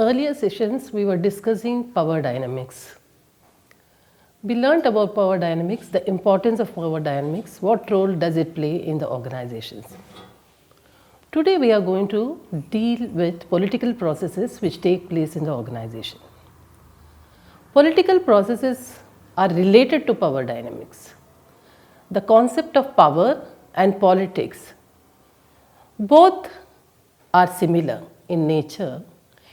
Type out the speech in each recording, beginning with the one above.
earlier sessions, we were discussing power dynamics. We learnt about power dynamics, the importance of power dynamics, what role does it play in the organizations. Today, we are going to deal with political processes which take place in the organization. Political processes are related to power dynamics. The concept of power and politics both are similar in nature,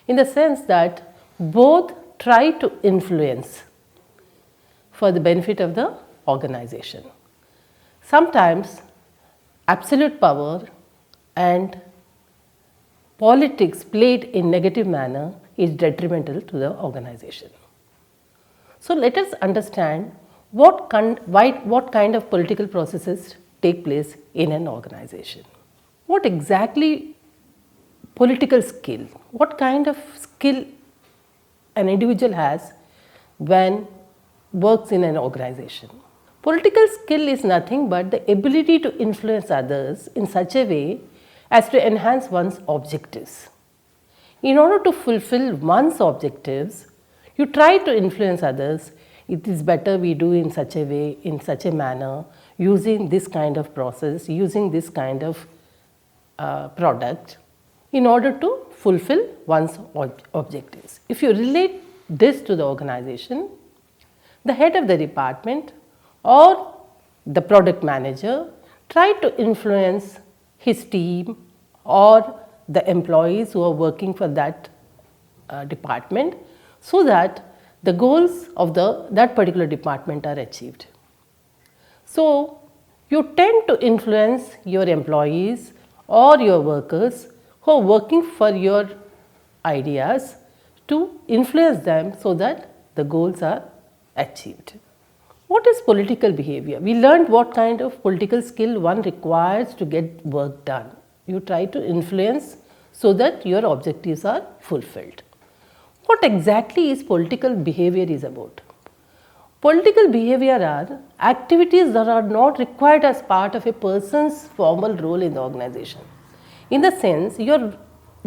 in the sense that both try to influence for the benefit of the organization. Sometimes absolute power and politics played in negative manner is detrimental to the organization. So let us understand what kind of political processes take place in an organization. What exactly political skill, what kind of skill an individual has when works in an organization. Political skill is nothing but the ability to influence others in such a way as to enhance one's objectives. In order to fulfill one's objectives, you try to influence others. It is better we do in such a way, in such a manner, using this kind of process, using this kind of product in order to fulfill one's objectives. If you relate this to the organization, the head of the department or the product manager try to influence his team or the employees who are working for that department so that the goals of that particular department are achieved. So, you tend to influence your employees or your workers who are working for your ideas to influence them so that the goals are achieved. What is political behavior? We learned what kind of political skill one requires to get work done. You try to influence so that your objectives are fulfilled. What exactly is political behavior is about? Political behavior are activities that are not required as part of a person's formal role in the organization. In the sense, your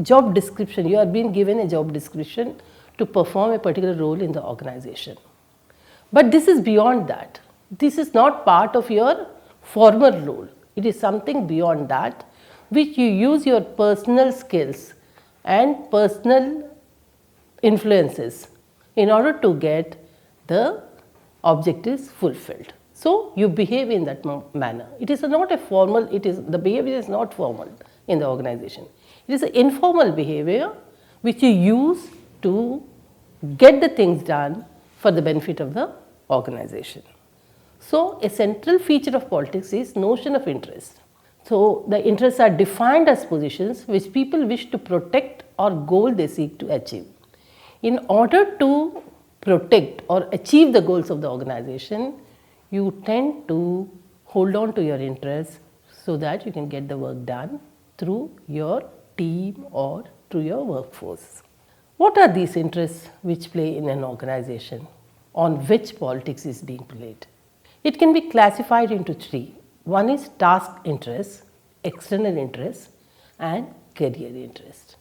job description, you are being given a job description to perform a particular role in the organization. But this is beyond that. This is not part of your formal role. It is something beyond that, which you use your personal skills and personal influences in order to get the objectives fulfilled. So, you behave in that manner. It is not a formal, the behavior is not formal in the organization. It is an informal behavior which you use to get the things done for the benefit of the organization. So, a central feature of politics is notion of interest. So, the interests are defined as positions which people wish to protect or goal they seek to achieve. In order to protect or achieve the goals of the organization, you tend to hold on to your interests so that you can get the work done through your team or through your workforce. What are these interests which play in an organization on which politics is being played? It can be classified into three. One is task interests, external interests, and career interests.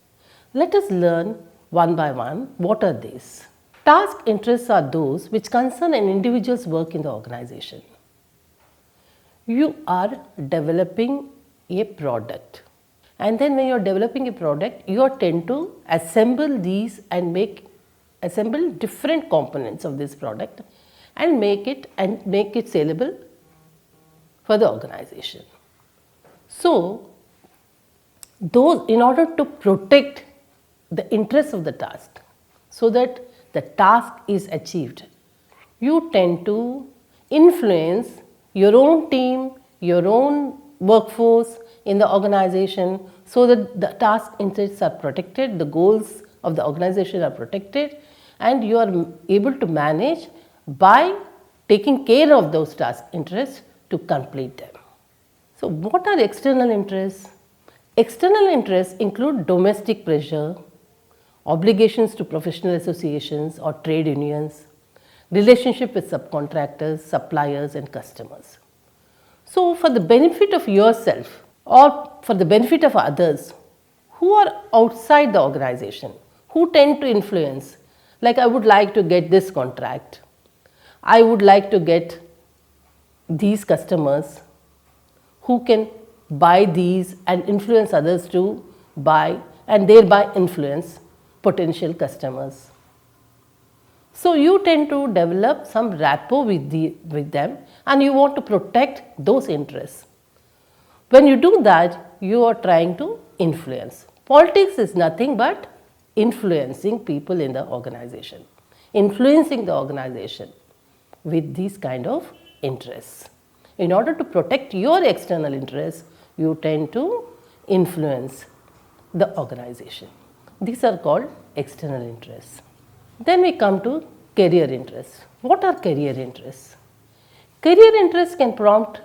Let us learn one by one what are these. Task interests are those which concern an individual's work in the organization. You are developing a product, and then when you are developing a product, you tend to assemble these and assemble different components of this product and make it saleable for the organization. So, in order to protect the interests of the task so that the task is achieved, you tend to influence your own team, your own workforce in the organization so that the task interests are protected, the goals of the organization are protected, and you are able to manage by taking care of those task interests to complete them. So, what are external interests? External interests include domestic pressure, obligations to professional associations or trade unions, relationship with subcontractors, suppliers and customers. So, for the benefit of yourself or for the benefit of others who are outside the organization, who tend to influence. Like, I would like to get this contract, I would like to get these customers who can buy these and influence others to buy and thereby influence potential customers. So, you tend to develop some rapport with them and you want to protect those interests. When you do that, you are trying to influence. Politics is nothing but influencing people in the organization, influencing the organization with these kind of interests. In order to protect your external interests, you tend to influence the organization. These are called external interests. Then we come to career interests. What are career interests? Career interests can prompt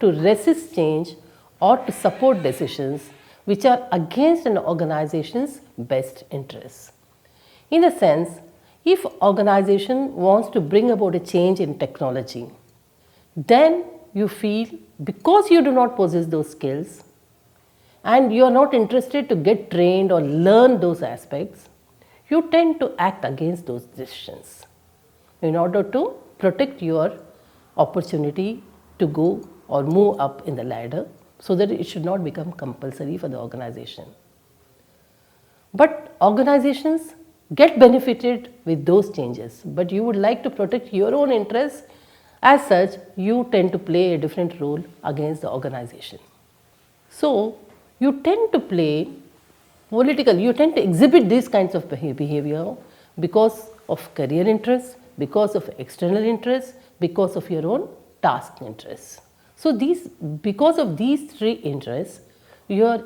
to resist change or to support decisions which are against an organization's best interests. In a sense, if organization wants to bring about a change in technology, then you feel because you do not possess those skills and you are not interested to get trained or learn those aspects, you tend to act against those decisions in order to protect your opportunity to go or move up in the ladder so that it should not become compulsory for the organization. But organizations get benefited with those changes, but you would like to protect your own interests. As such, you tend to play a different role against the organization. So, you tend to play political, you tend to exhibit these kinds of behavior because of career interests, because of external interests, because of your own task interests. So, because of these three interests, you are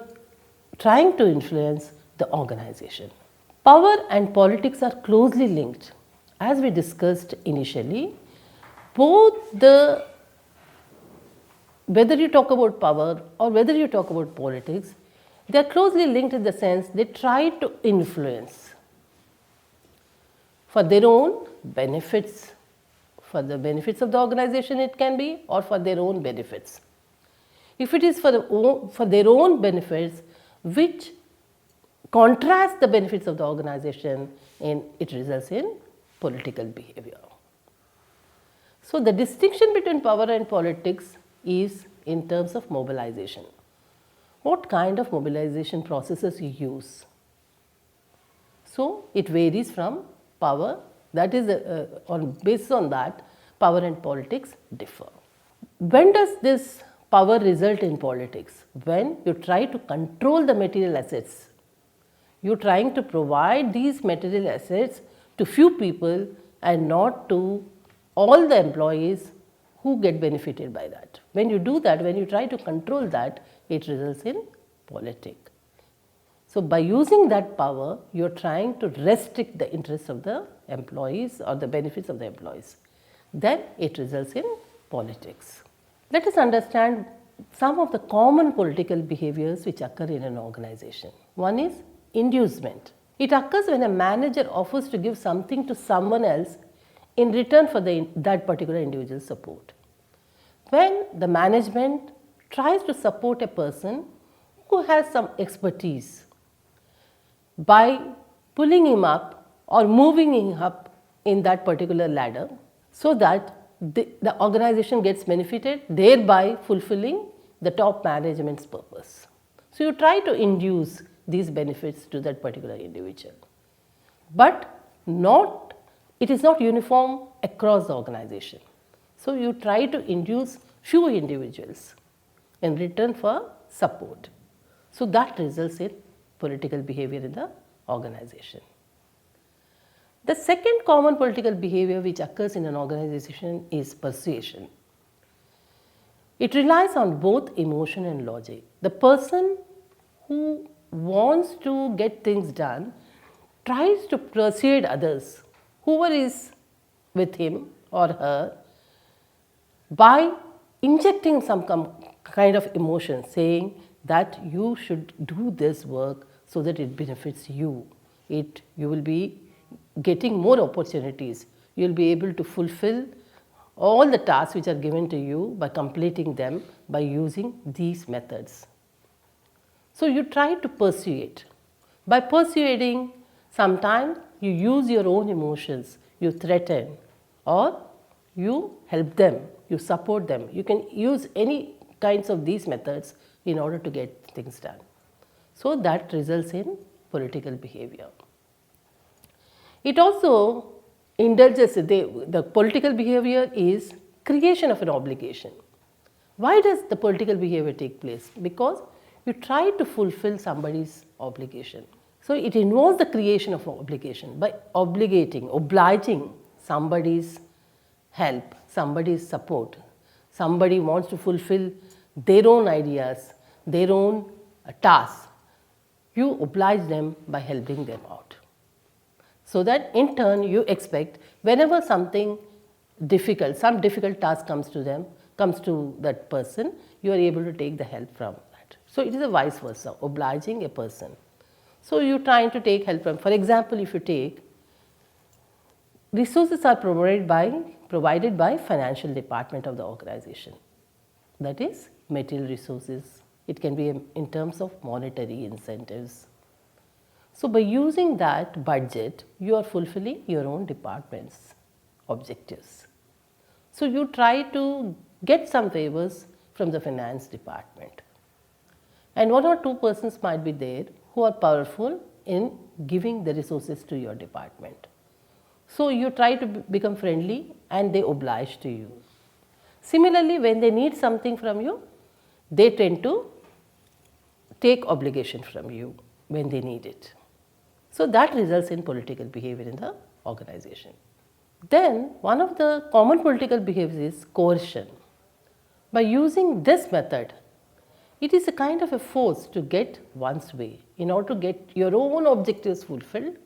trying to influence the organization. Power and politics are closely linked. As we discussed initially, whether you talk about power or whether you talk about politics, they are closely linked in the sense they try to influence for their own benefits, for the benefits of the organization it can be, or for their own benefits. If it is for their own benefits which contrast the benefits of the organization, and it results in political behavior. So, the distinction between power and politics is in terms of mobilization. What kind of mobilization processes you use? So, it varies from power, that is based on that power and politics differ. When does this power result in politics? When you try to control the material assets. You are trying to provide these material assets to few people and not to all the employees who get benefited by that. When you do that, when you try to control that, it results in politics. So, by using that power, you are trying to restrict the interests of the employees or the benefits of the employees. Then it results in politics. Let us understand some of the common political behaviors which occur in an organization. One is inducement. It occurs when a manager offers to give something to someone else in return for that particular individual's support. When the management tries to support a person who has some expertise by pulling him up or moving him up in that particular ladder so that the organization gets benefited, thereby fulfilling the top management's purpose. So, you try to induce these benefits to that particular individual, but it is not uniform across the organization. So, you try to induce few individuals in return for support. So, that results in political behavior in the organization. The second common political behavior which occurs in an organization is persuasion. It relies on both emotion and logic. The person who wants to get things done tries to persuade others, whoever is with him or her, by injecting some kind of emotion, saying that you should do this work so that it benefits you. You will be getting more opportunities. You will be able to fulfill all the tasks which are given to you by completing them by using these methods. So, you try to persuade. By persuading, Sometimes you use your own emotions, you threaten, or you help them, you support them. You can use any kinds of these methods in order to get things done. So that results in political behavior. It also indulges, the political behavior is creation of an obligation. Why does the political behavior take place? Because you try to fulfill somebody's obligation. So it involves the creation of an obligation by obliging somebody's help, somebody's support. Somebody wants to fulfill their own ideas, their own tasks. You oblige them by helping them out. So that in turn you expect whenever something difficult, some difficult task comes to that person, you are able to take the help from that. So it is a vice versa, obliging a person. So you are trying to take help from, for example, if you take resources are provided by financial department of the organization. That is material resources. It can be in terms of monetary incentives. So by using that budget, you are fulfilling your own department's objectives. So you try to get some favors from the finance department. And one or two persons might be there who are powerful in giving the resources to your department. So you try to become friendly and they oblige to you. Similarly, when they need something from you, they tend to take obligation from you when they need it. So that results in political behavior in the organization. Then one of the common political behaviors is coercion. By using this method, it is a kind of a force to get one's way. In order to get your own objectives fulfilled,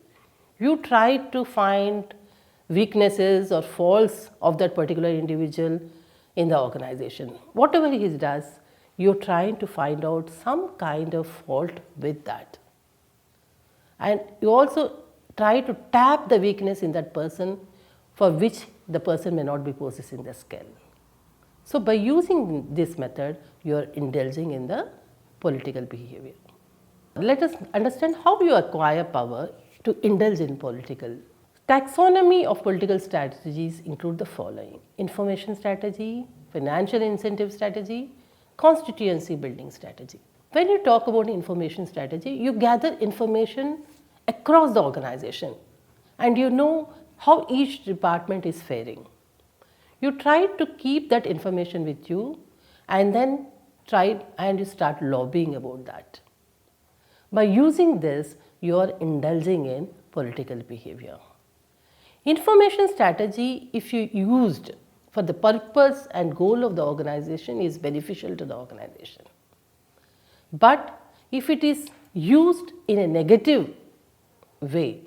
you try to find weaknesses or faults of that particular individual in the organization. Whatever he does, you are trying to find out some kind of fault with that. And you also try to tap the weakness in that person for which the person may not be possessing the skill. So by using this method, you are indulging in the political behavior. Let us understand how you acquire power to indulge in political. Taxonomy of political strategies include the following: information strategy, financial incentive strategy, constituency building strategy. When you talk about information strategy, you gather information across the organization and you know how each department is faring. You try to keep that information with you and then you start lobbying about that. By using this, you are indulging in political behavior. Information strategy, if you used for the purpose and goal of the organization, is beneficial to the organization. But if it is used in a negative way,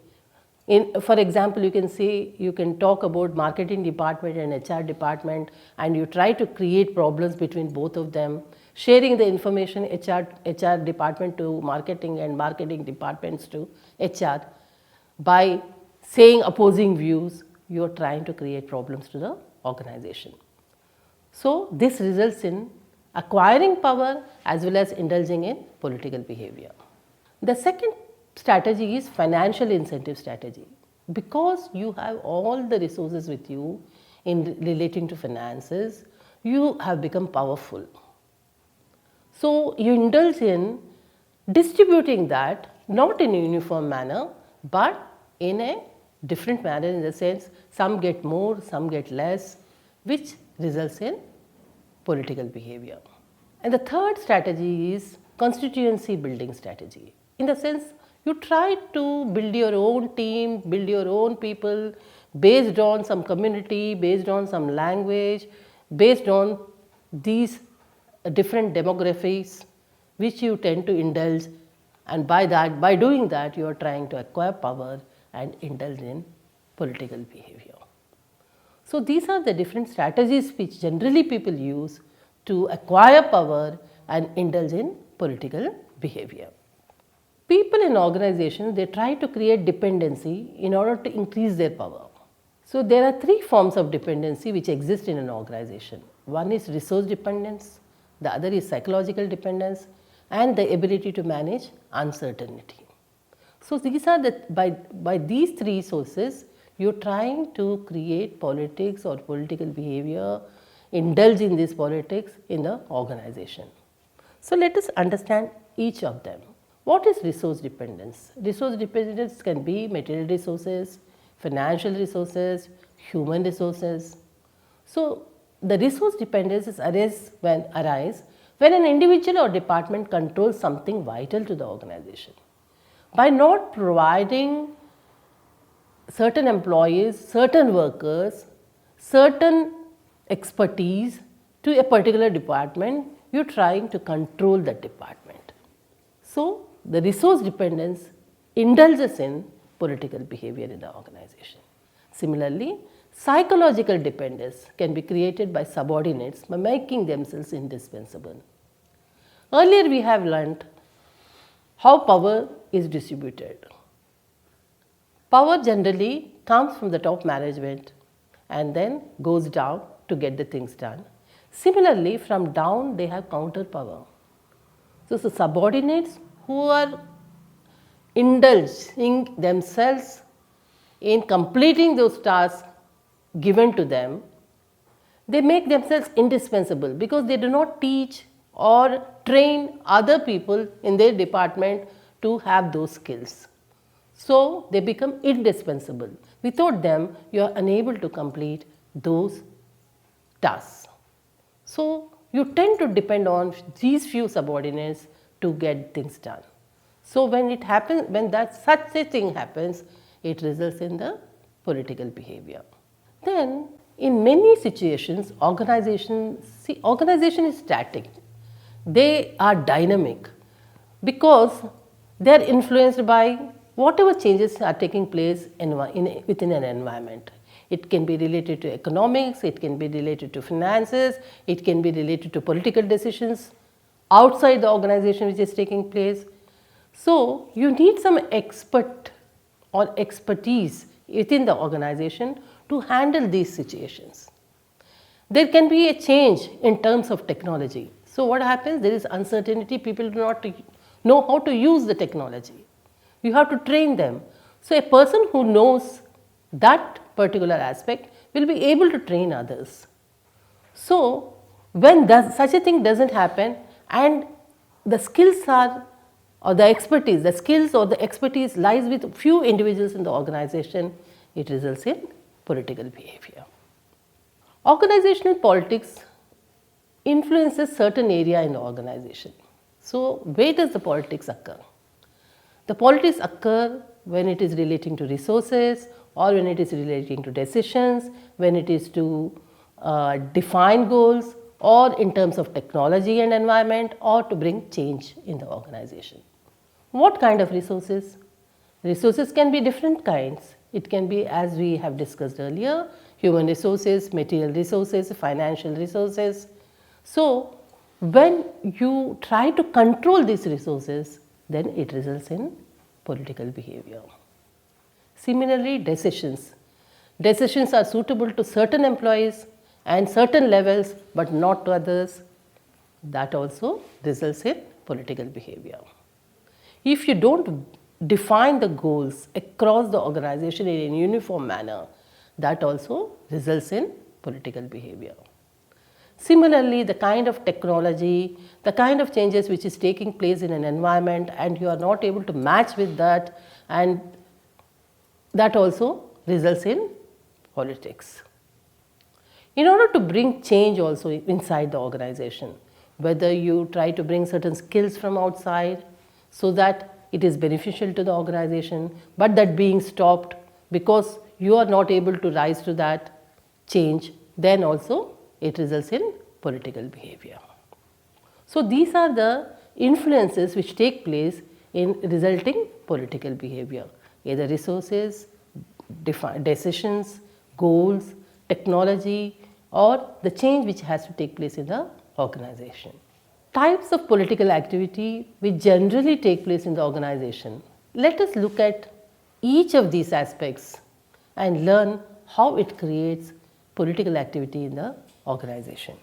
for example, you can talk about marketing department and HR department and you try to create problems between both of them, sharing the information HR department to marketing and marketing departments to HR. By saying opposing views, you are trying to create problems to the organization. So this results in acquiring power as well as indulging in political behavior. The second strategy is financial incentive strategy. Because you have all the resources with you in relating to finances, you have become powerful. So you indulge in distributing that not in a uniform manner but in a different manner, in the sense some get more, some get less, which results in political behavior. And the third strategy is constituency building strategy. In the sense, you try to build your own team, build your own people based on some community, based on some language, based on these different demographics which you tend to indulge, and by doing that you are trying to acquire power and indulge in political behavior. So these are the different strategies which generally people use to acquire power and indulge in political behavior. People in organizations, they try to create dependency in order to increase their power. So there are three forms of dependency which exist in an organization. One is resource dependence, the other is psychological dependence, and the ability to manage uncertainty. So these are by these three sources, you're trying to create politics or political behavior, indulge in this politics in the organization. So let us understand each of them. What is resource dependence? Resource dependence can be material resources, financial resources, human resources. So the resource dependencies arise when an individual or department controls something vital to the organization. By not providing certain employees, certain workers, certain expertise to a particular department, you're trying to control that department. So the resource dependence indulges in political behavior in the organization. Similarly, psychological dependence can be created by subordinates by making themselves indispensable. Earlier we have learnt how power is distributed. Power generally comes from the top management and then goes down to get the things done. Similarly, from down they have counter power. So subordinates who are indulging themselves in completing those tasks given to them, they make themselves indispensable because they do not teach or train other people in their department to have those skills. So they become indispensable. Without them, you are unable to complete those tasks. So you tend to depend on these few subordinates to get things done. So when it happens, when such a thing happens, it results in the political behavior. Then in many situations, organization is static. They are dynamic because they are influenced by whatever changes are taking place within an environment. It can be related to economics, it can be related to finances, it can be related to political decisions outside the organization which is taking place. So you need some expert or expertise within the organization to handle these situations. There can be a change in terms of technology. So what happens? There is uncertainty, people do not know how to use the technology. You have to train them. So a person who knows that particular aspect will be able to train others. So when such a thing doesn't happen and the skills are or the expertise, the skills or the expertise lies with few individuals in the organization, it results in political behavior. Organizational politics influences certain area in the organization. So where does the politics occur? The politics occur when it is relating to resources or when it is relating to decisions, when it is to define goals or in terms of technology and environment or to bring change in the organization. What kind of resources? Resources can be different kinds. It can be, as we have discussed earlier, human resources, material resources, financial resources. So when you try to control these resources, then it results in political behavior. Similarly, decisions. Decisions are suitable to certain employees and certain levels but not to others. That also results in political behavior. If you don't define the goals across the organization in a uniform manner, that also results in political behavior. Similarly, the kind of technology, the kind of changes which is taking place in an environment and you are not able to match with that, and that also results in politics. In order to bring change also inside the organization, whether you try to bring certain skills from outside so that it is beneficial to the organization, but that being stopped because you are not able to rise to that change, then also it results in political behavior. So these are the influences which take place in resulting political behavior, either resources, decisions, goals, technology, or the change which has to take place in the organization. Types of political activity which generally take place in the organization. Let us look at each of these aspects and learn how it creates political activity in the organization.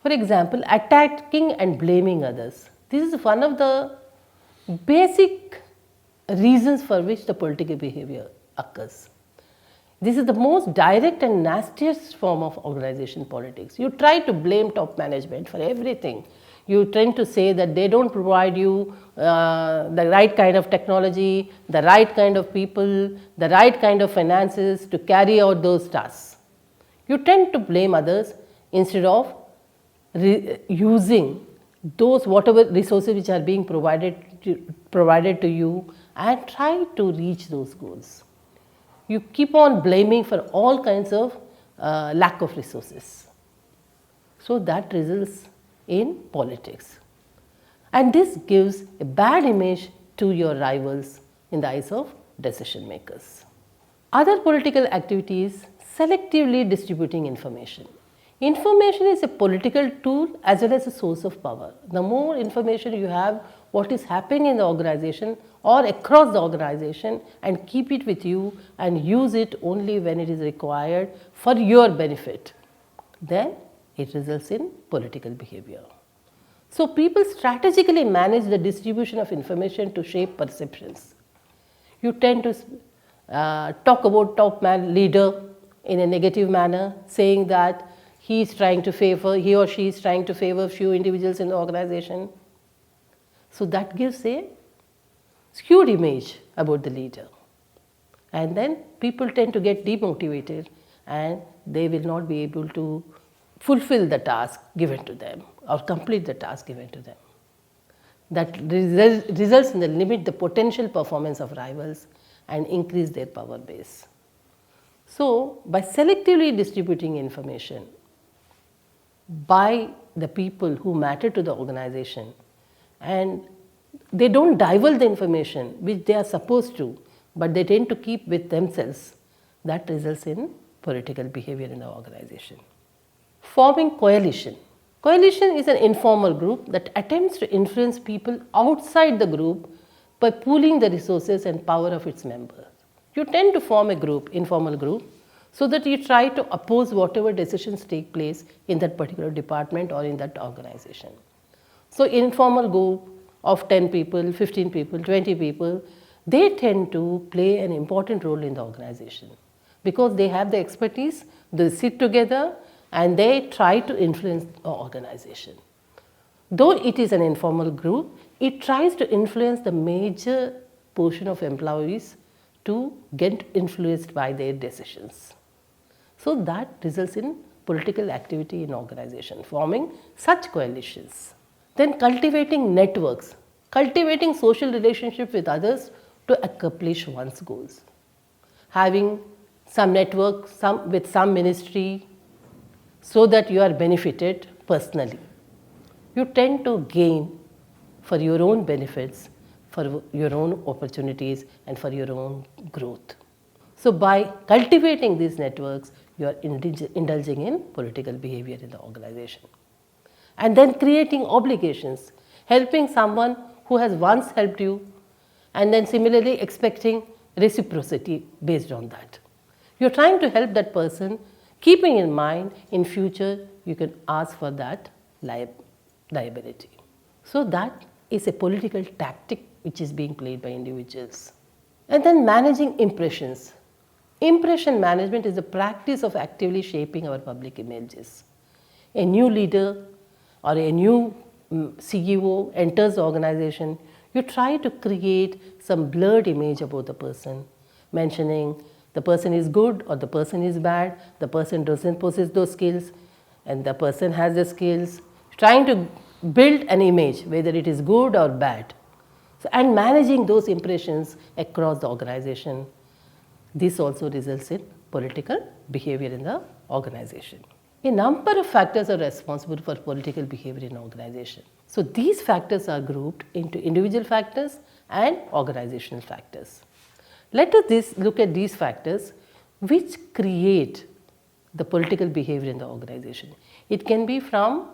For example, attacking and blaming others. This is one of the basic reasons for which the political behavior occurs. This is the most direct and nastiest form of organization politics. You try to blame top management for everything. You tend to say that they don't provide you the right kind of technology, the right kind of people, the right kind of finances to carry out those tasks. You tend to blame others instead of using those whatever resources which are being provided to you and try to reach those goals. You keep on blaming for all kinds of lack of resources. So that results in politics. And this gives a bad image to your rivals in the eyes of decision makers. Other political activities, selectively distributing information. Information is a political tool as well as a source of power. The more information you have what is happening in the organization or across the organization and keep it with you and use it only when it is required for your benefit, then it results in political behavior. So people strategically manage the distribution of information to shape perceptions. You tend to talk about top leader in a negative manner, saying that he or she is trying to favor few individuals in the organization. So that gives a skewed image about the leader. And then people tend to get demotivated and they will not be able to fulfill the task given to them or complete the task given to them. That results in the limit the potential performance of rivals and increase their power base. So by selectively distributing information by the people who matter to the organization, and they don't divulge the information which they are supposed to, but they tend to keep with themselves, that results in political behavior in the organization. Forming coalition. Coalition is an informal group that attempts to influence people outside the group by pooling the resources and power of its members. You tend to form a group, informal group, so that you try to oppose whatever decisions take place in that particular department or in that organization. So informal group of 10 people, 15 people, 20 people, they tend to play an important role in the organization because they have the expertise, they sit together and they try to influence the organization. Though it is an informal group, it tries to influence the major portion of employees to get influenced by their decisions. So that results in political activity in organization, forming such coalitions. Then cultivating networks, cultivating social relationship with others to accomplish one's goals. Having some network with some ministry so that you are benefited personally. You tend to gain for your own benefits, for your own opportunities and for your own growth. So by cultivating these networks, you are indulging in political behavior in the organization. And then creating obligations, helping someone who has once helped you and then similarly expecting reciprocity based on that. You are trying to help that person, keeping in mind in future you can ask for that liability. So that is a political tactic which is being played by individuals. And then managing impressions. Impression management is the practice of actively shaping our public images. A new leader or a new CEO enters the organization, you try to create some blurred image about the person, mentioning the person is good or the person is bad, the person doesn't possess those skills and the person has the skills, trying to build an image whether it is good or bad. So, and managing those impressions across the organization. This also results in political behavior in the organization. A number of factors are responsible for political behavior in an organization. So these factors are grouped into individual factors and organizational factors. Let us look at these factors which create the political behavior in the organization. It can be from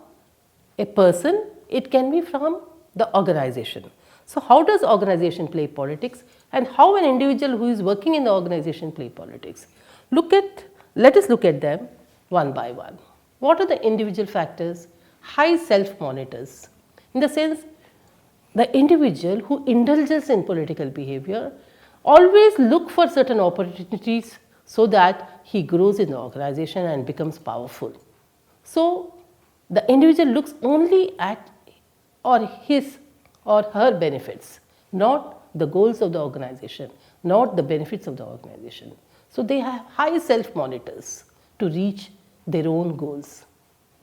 a person, it can be from the organization. So how does organization play politics and how an individual who is working in the organization play politics? Let us look at them one by one. What are the individual factors? High self-monitors. In the sense, the individual who indulges in political behavior always look for certain opportunities so that he grows in the organization and becomes powerful. So the individual looks only at or his or her benefits, not the goals of the organization, not the benefits of the organization. So they have high self-monitors to reach their own goals.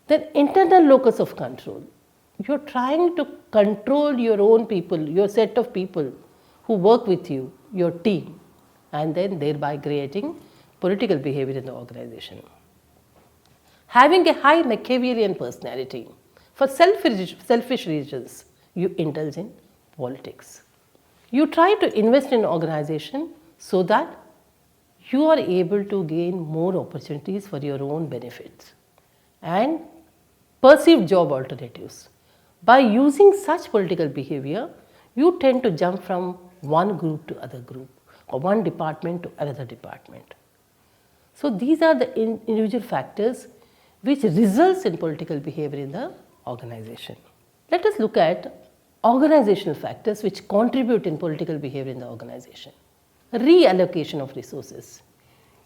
Then internal locus of control. You're trying to control your own people, your set of people who work with you, your team, and then thereby creating political behavior in the organization. Having a high Machiavellian personality. For selfish reasons, you indulge in politics. You try to invest in an organization so that you are able to gain more opportunities for your own benefits and perceived job alternatives. By using such political behavior, you tend to jump from one group to other group or one department to another department. So these are the individual factors which results in political behavior in the organization. Let us look at organizational factors which contribute in political behavior in the organization. Reallocation of resources.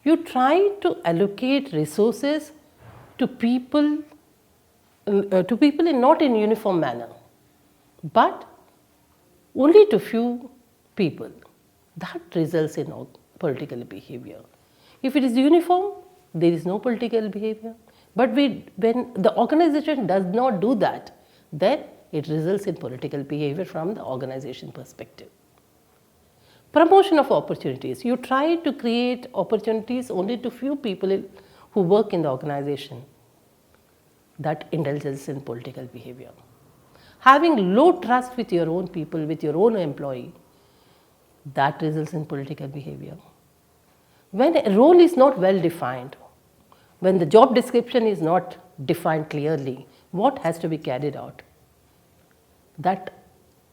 You try to allocate resources to people in not in uniform manner, but only to few people. That results in political behavior. If it is uniform, there is no political behavior. But when the organization does not do that, then it results in political behavior from the organization perspective. Promotion of opportunities. You try to create opportunities only to few people who work in the organization. That indulges in political behavior. Having low trust with your own people, with your own employee, that results in political behavior. When a role is not well defined, when the job description is not defined clearly, what has to be carried out, that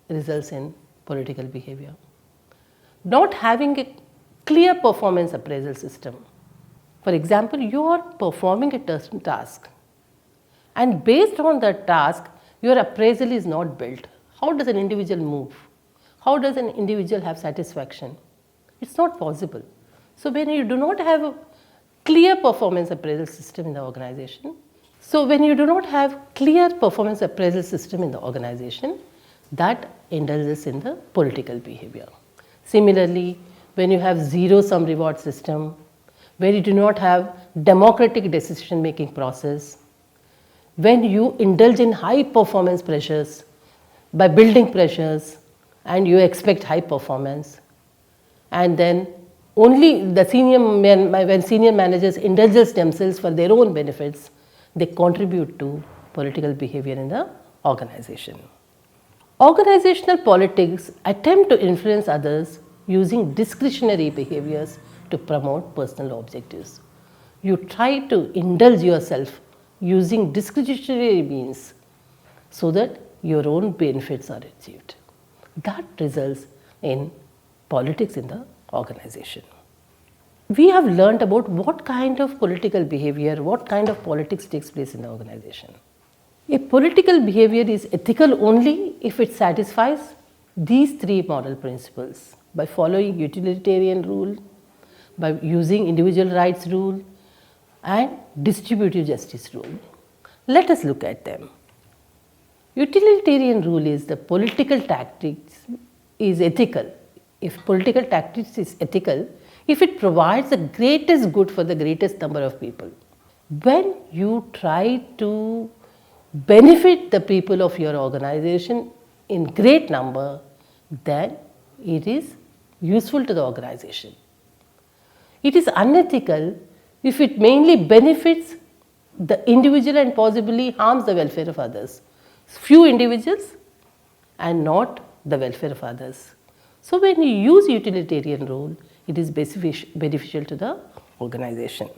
results in political behavior. Not having a clear performance appraisal system. For example, you are performing a task, and based on that task, your appraisal is not built. How does an individual move? How does an individual have satisfaction? It's not possible. So when you do not have a clear performance appraisal system in the organization, that indulges in the political behavior. Similarly, when you have zero-sum reward system, where you do not have democratic decision-making process, when you indulge in high performance pressures by building pressures and you expect high performance, and then only the when senior managers indulge themselves for their own benefits, they contribute to political behavior in the organization. Organizational politics attempt to influence others using discretionary behaviors to promote personal objectives. You try to indulge yourself using discretionary means so that your own benefits are achieved. That results in politics in the organization. We have learnt about what kind of political behavior, what kind of politics takes place in the organization. A political behavior is ethical only if it satisfies these three moral principles: by following utilitarian rule, by using individual rights rule, and distributive justice rule. Let us look at them. Utilitarian rule is the political tactics is ethical. If political tactics is ethical, if it provides the greatest good for the greatest number of people. When you try to benefit the people of your organization in great number, then it is useful to the organization. It is unethical if it mainly benefits the individual and possibly harms the welfare of others. Few individuals and not the welfare of others. So when you use utilitarian rule, it is beneficial to the organization.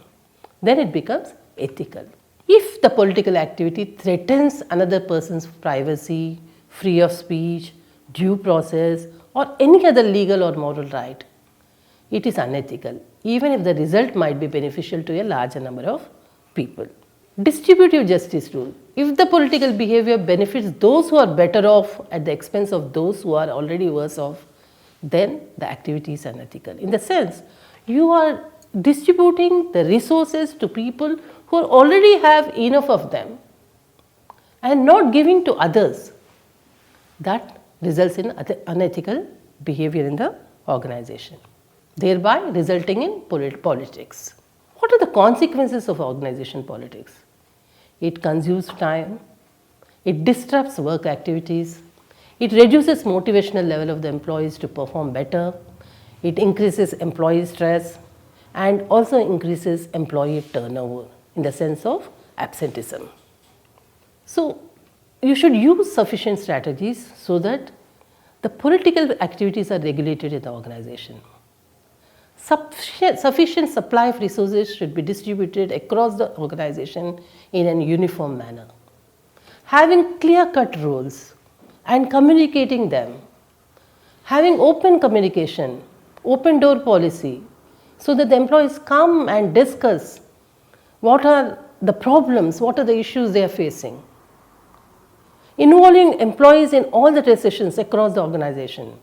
Then it becomes ethical. If the political activity threatens another person's privacy, free of speech, due process, or any other legal or moral right, it is unethical, even if the result might be beneficial to a larger number of people. Distributive justice rule. if the political behavior benefits those who are better off at the expense of those who are already worse off, then the activity is unethical. In the sense, you are distributing the resources to people who already have enough of them and not giving to others. That results in unethical behavior in the organization, thereby resulting in politics. What are the consequences of organization politics? It consumes time, it disrupts work activities, it reduces motivational level of the employees to perform better, it increases employee stress and also increases employee turnover in the sense of absenteeism. So, you should use sufficient strategies so that the political activities are regulated in the organization. Sufficient supply of resources should be distributed across the organization in a uniform manner. Having clear-cut roles and communicating them, having open communication, open door policy, so that the employees come and discuss what are the problems, what are the issues they are facing. Involving employees in all the decisions across the organization,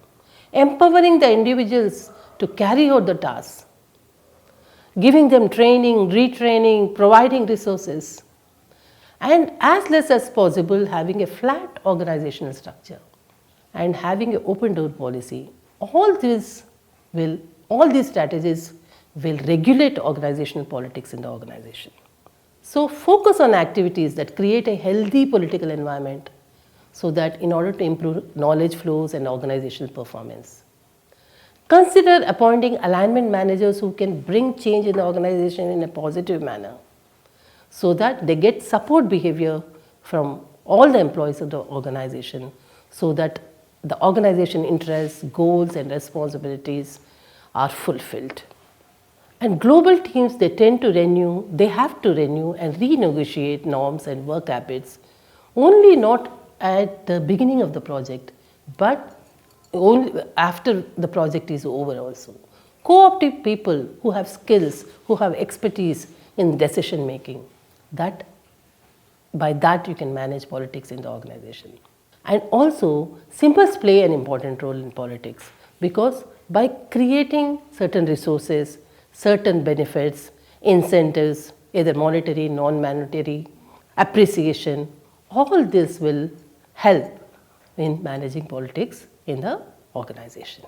empowering the individuals to carry out the tasks, giving them training, retraining, providing resources, and as less as possible having a flat organizational structure and having an open door policy. All these strategies will regulate organizational politics in the organization. So focus on activities that create a healthy political environment so that in order to improve knowledge flows and organizational performance. Consider appointing alignment managers who can bring change in the organization in a positive manner so that they get support behavior from all the employees of the organization so that the organization interests, goals and responsibilities are fulfilled. And global teams, they have to renew and renegotiate norms and work habits only not at the beginning of the project, but only after the project is over also. Co-opted people who have skills, who have expertise in decision making, by that you can manage politics in the organization. And also, symbols play an important role in politics because by creating certain resources, certain benefits, incentives, either monetary, non-monetary, appreciation, all this will help in managing politics in the organization.